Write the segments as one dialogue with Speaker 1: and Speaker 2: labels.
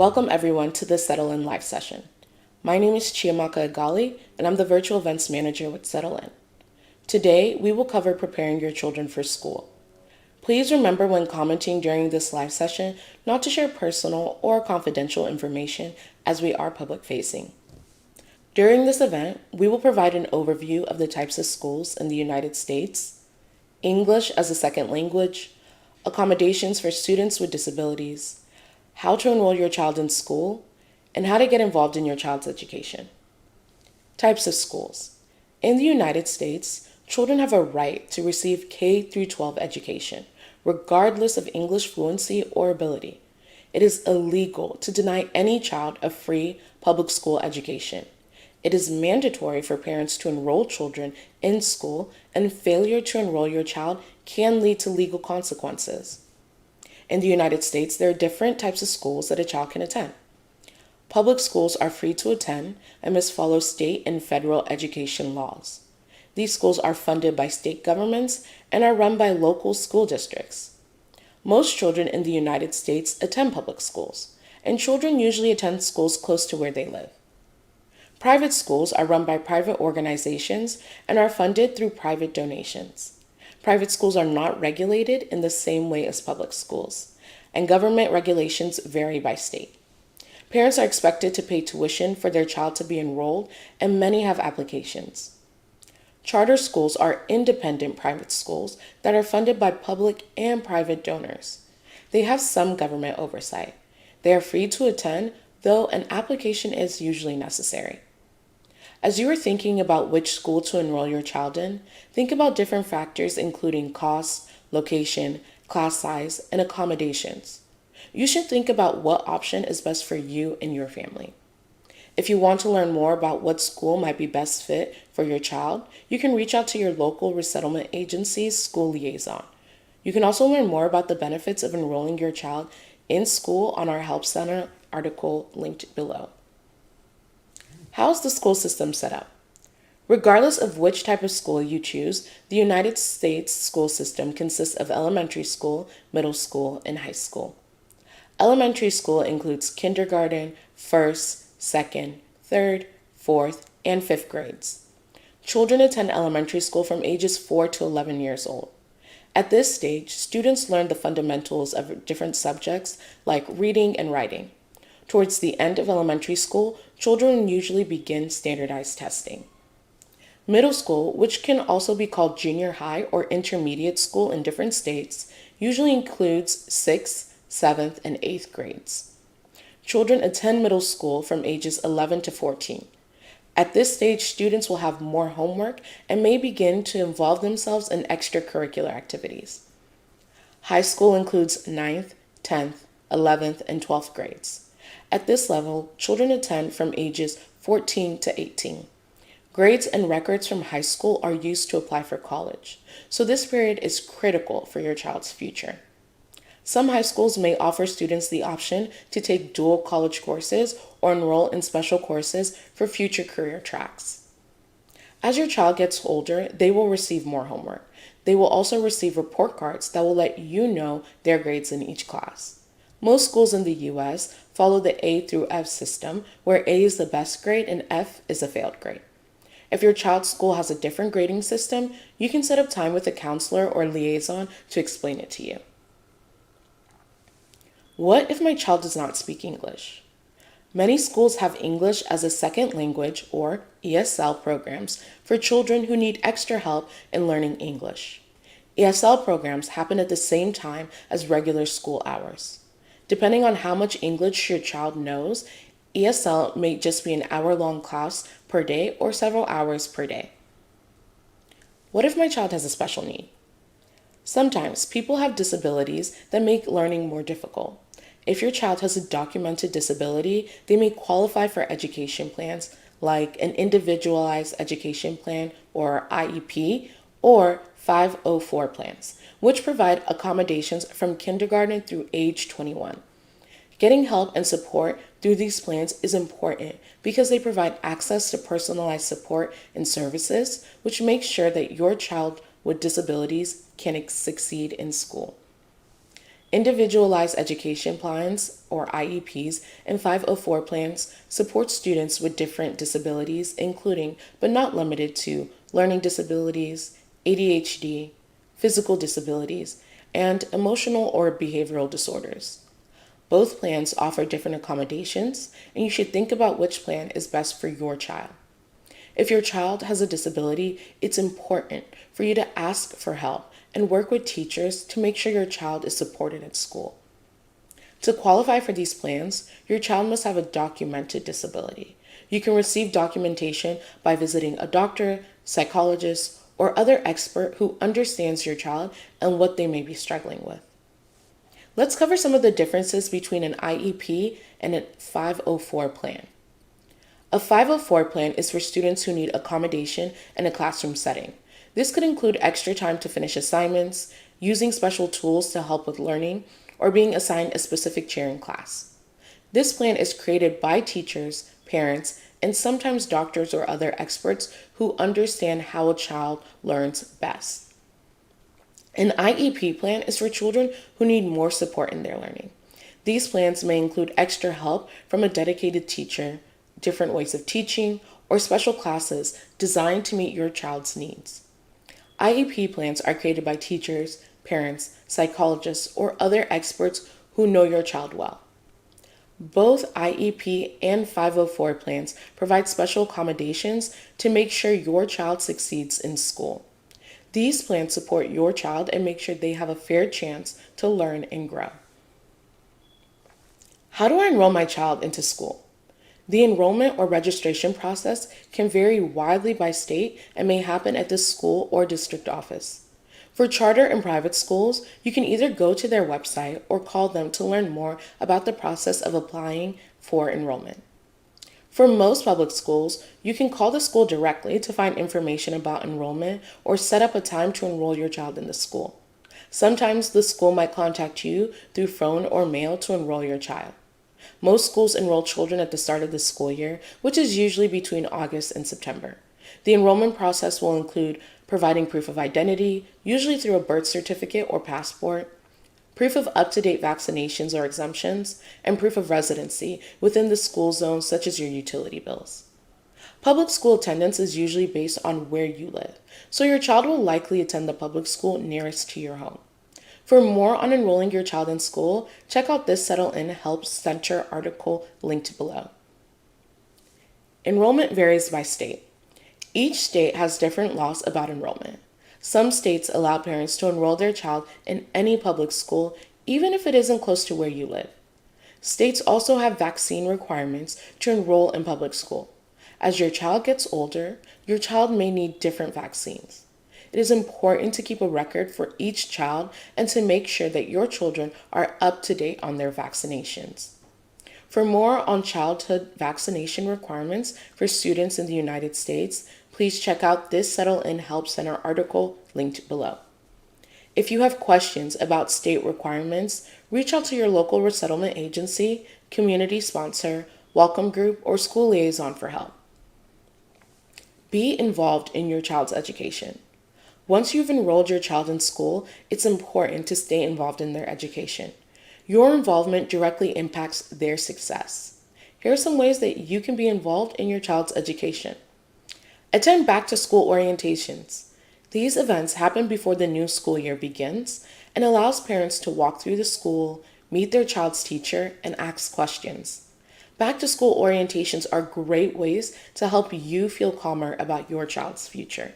Speaker 1: Welcome everyone to the Settle In Live session. My name is Chiamaka Agali, and I'm the Virtual Events Manager with Settle In. Today, we will cover preparing your children for school. Please remember when commenting during this live session not to share personal or confidential information as we are public-facing. During this event, we will provide an overview of the types of schools in the United States, English as a second language, accommodations for students with disabilities, how to enroll your child in school, and how to get involved in your child's education. Types of schools. In the United States, children have a right to receive K-12 education, regardless of English fluency or ability. It is illegal to deny any child a free public school education. It is mandatory for parents to enroll children in school, and failure to enroll your child can lead to legal consequences. In the United States, there are different types of schools that a child can attend. Public schools are free to attend and must follow state and federal education laws. These schools are funded by state governments and are run by local school districts. Most children in the United States attend public schools, and children usually attend schools close to where they live. Private schools are run by private organizations and are funded through private donations. Private schools are not regulated in the same way as public schools, and government regulations vary by state. Parents are expected to pay tuition for their child to be enrolled, and many have applications. Charter schools are independent private schools that are funded by public and private donors. They have some government oversight. They are free to attend, though an application is usually necessary. As you are thinking about which school to enroll your child in, think about different factors including cost, location, class size, and accommodations. You should think about what option is best for you and your family. If you want to learn more about what school might be best fit for your child, you can reach out to your local resettlement agency's school liaison. You can also learn more about the benefits of enrolling your child in school on our Help Center article linked below. How is the school system set up? Regardless of which type of school you choose, the United States school system consists of elementary school, middle school, and high school. Elementary school includes kindergarten, first, second, third, fourth, and fifth grades. Children attend elementary school from ages 4 to 11 years old. At this stage, students learn the fundamentals of different subjects like reading and writing. Towards the end of elementary school, children usually begin standardized testing. Middle school, which can also be called junior high or intermediate school in different states, usually includes 6th, 7th, and 8th grades. Children attend middle school from ages 11 to 14. At this stage, students will have more homework and may begin to involve themselves in extracurricular activities. High school includes 9th, 10th, 11th, and 12th grades. At this level, children attend from ages 14 to 18. Grades and records from high school are used to apply for college, so this period is critical for your child's future. Some high schools may offer students the option to take dual college courses or enroll in special courses for future career tracks. As your child gets older, they will receive more homework. They will also receive report cards that will let you know their grades in each class. Most schools in the U.S. follow the A through F system, where A is the best grade and F is a failed grade. If your child's school has a different grading system, you can set up time with a counselor or liaison to explain it to you. What if my child does not speak English? Many schools have English as a second language or ESL programs for children who need extra help in learning English. ESL programs happen at the same time as regular school hours. Depending on how much English your child knows, ESL may just be an hour-long class per day or several hours per day. What if my child has a special need? Sometimes people have disabilities that make learning more difficult. If your child has a documented disability, they may qualify for education plans like an Individualized Education Plan or IEP or 504 plans, which provide accommodations from kindergarten through age 21. Getting help and support through these plans is important because they provide access to personalized support and services, which makes sure that your child with disabilities can succeed in school. Individualized education plans, or IEPs, and 504 plans support students with different disabilities, including but not limited to learning disabilities, ADHD, physical disabilities, and emotional or behavioral disorders. Both plans offer different accommodations, and you should think about which plan is best for your child. If your child has a disability, it's important for you to ask for help and work with teachers to make sure your child is supported at school. To qualify for these plans, your child must have a documented disability. You can receive documentation by visiting a doctor, psychologist, or other expert who understands your child and what they may be struggling with. Let's cover some of the differences between an IEP and a 504 plan. A 504 plan is for students who need accommodation in a classroom setting. This could include extra time to finish assignments, using special tools to help with learning, or being assigned a specific chair in class. This plan is created by teachers, parents, and sometimes doctors or other experts who understand how a child learns best. An IEP plan is for children who need more support in their learning. These plans may include extra help from a dedicated teacher, different ways of teaching, or special classes designed to meet your child's needs. IEP plans are created by teachers, parents, psychologists, or other experts who know your child well. Both IEP and 504 plans provide special accommodations to make sure your child succeeds in school. These plans support your child and make sure they have a fair chance to learn and grow. How do I enroll my child into school? The enrollment or registration process can vary widely by state and may happen at the school or district office. For charter and private schools, you can either go to their website or call them to learn more about the process of applying for enrollment. For most public schools, you can call the school directly to find information about enrollment or set up a time to enroll your child in the school. Sometimes the school might contact you through phone or mail to enroll your child. Most schools enroll children at the start of the school year, which is usually between August and September. The enrollment process will include providing proof of identity, usually through a birth certificate or passport, proof of up-to-date vaccinations or exemptions, and proof of residency within the school zone, such as your utility bills. Public school attendance is usually based on where you live, so your child will likely attend the public school nearest to your home. For more on enrolling your child in school, check out this Settle In Help Center article linked below. Enrollment varies by state. Each state has different laws about enrollment. Some states allow parents to enroll their child in any public school, even if it isn't close to where you live. States also have vaccine requirements to enroll in public school. As your child gets older, your child may need different vaccines. It is important to keep a record for each child and to make sure that your children are up to date on their vaccinations. For more on childhood vaccination requirements for students in the United States, please check out this Settle In Help Center article linked below. If you have questions about state requirements, reach out to your local resettlement agency, community sponsor, welcome group, or school liaison for help. Be involved in your child's education. Once you've enrolled your child in school, it's important to stay involved in their education. Your involvement directly impacts their success. Here are some ways that you can be involved in your child's education. Attend back-to-school orientations. These events happen before the new school year begins and allows parents to walk through the school, meet their child's teacher, and ask questions. Back-to-school orientations are great ways to help you feel calmer about your child's future.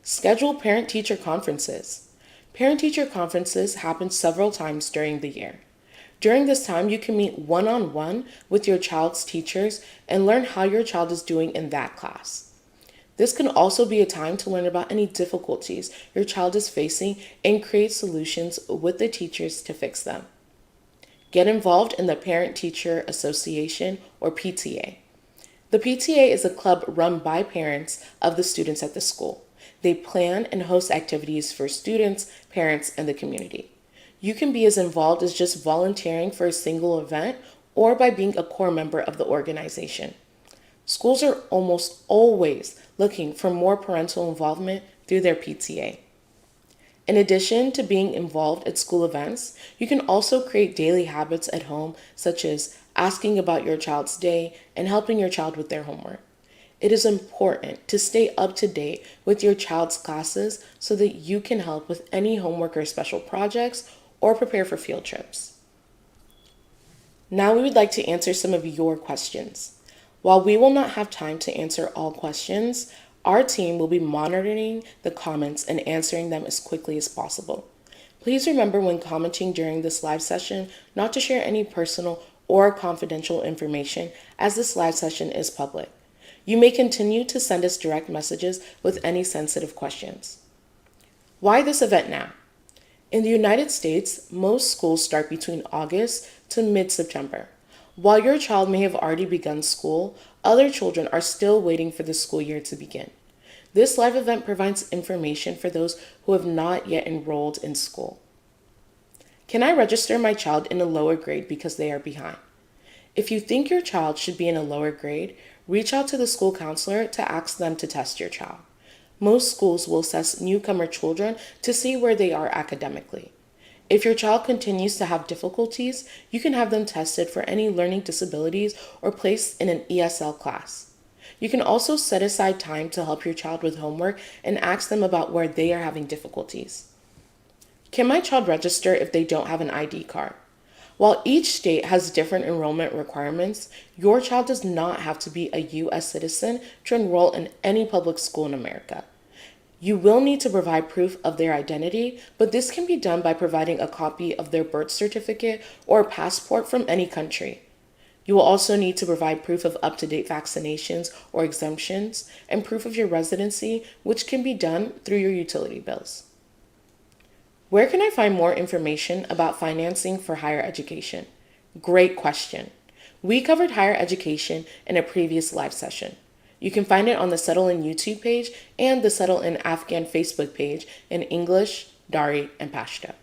Speaker 1: Schedule parent-teacher conferences. Parent-teacher conferences happen several times during the year. During this time, you can meet one-on-one with your child's teachers and learn how your child is doing in that class. This can also be a time to learn about any difficulties your child is facing and create solutions with the teachers to fix them. Get involved in the Parent-Teacher Association, or PTA. The PTA is a club run by parents of the students at the school. They plan and host activities for students, parents, and the community. You can be as involved as just volunteering for a single event or by being a core member of the organization. Schools are almost always looking for more parental involvement through their PTA. In addition to being involved at school events, you can also create daily habits at home, such as asking about your child's day and helping your child with their homework. It is important to stay up to date with your child's classes so that you can help with any homework or special projects or prepare for field trips. Now we would like to answer some of your questions. While we will not have time to answer all questions, our team will be monitoring the comments and answering them as quickly as possible. Please remember when commenting during this live session not to share any personal or confidential information, as this live session is public. You may continue to send us direct messages with any sensitive questions. Why this event now? In the United States, most schools start between August to mid-September. While your child may have already begun school, other children are still waiting for the school year to begin. This live event provides information for those who have not yet enrolled in school. Can I register my child in a lower grade because they are behind? If you think your child should be in a lower grade, reach out to the school counselor to ask them to test your child. Most schools will assess newcomer children to see where they are academically. If your child continues to have difficulties, you can have them tested for any learning disabilities or placed in an ESL class. You can also set aside time to help your child with homework and ask them about where they are having difficulties. Can my child register if they don't have an ID card? While each state has different enrollment requirements, your child does not have to be a U.S. citizen to enroll in any public school in America. You will need to provide proof of their identity, but this can be done by providing a copy of their birth certificate or passport from any country. You will also need to provide proof of up-to-date vaccinations or exemptions and proof of your residency, which can be done through your utility bills. Where can I find more information about financing for higher education? Great question. We covered higher education in a previous live session. You can find it on the Settle In YouTube page and the Settle In Afghan Facebook page in English, Dari, and Pashto.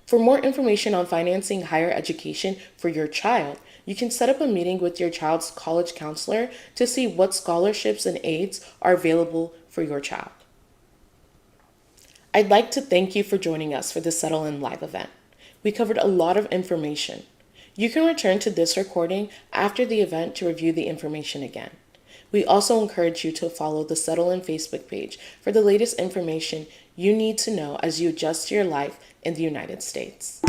Speaker 1: For more information on financing higher education for your child, you can set up a meeting with your child's college counselor to see what scholarships and aids are available for your child. I'd like to thank you for joining us for the Settle In live event. We covered a lot of information. You can return to this recording after the event to review the information again. We also encourage you to follow the Settle In Facebook page for the latest information you need to know as you adjust to your life in the United States.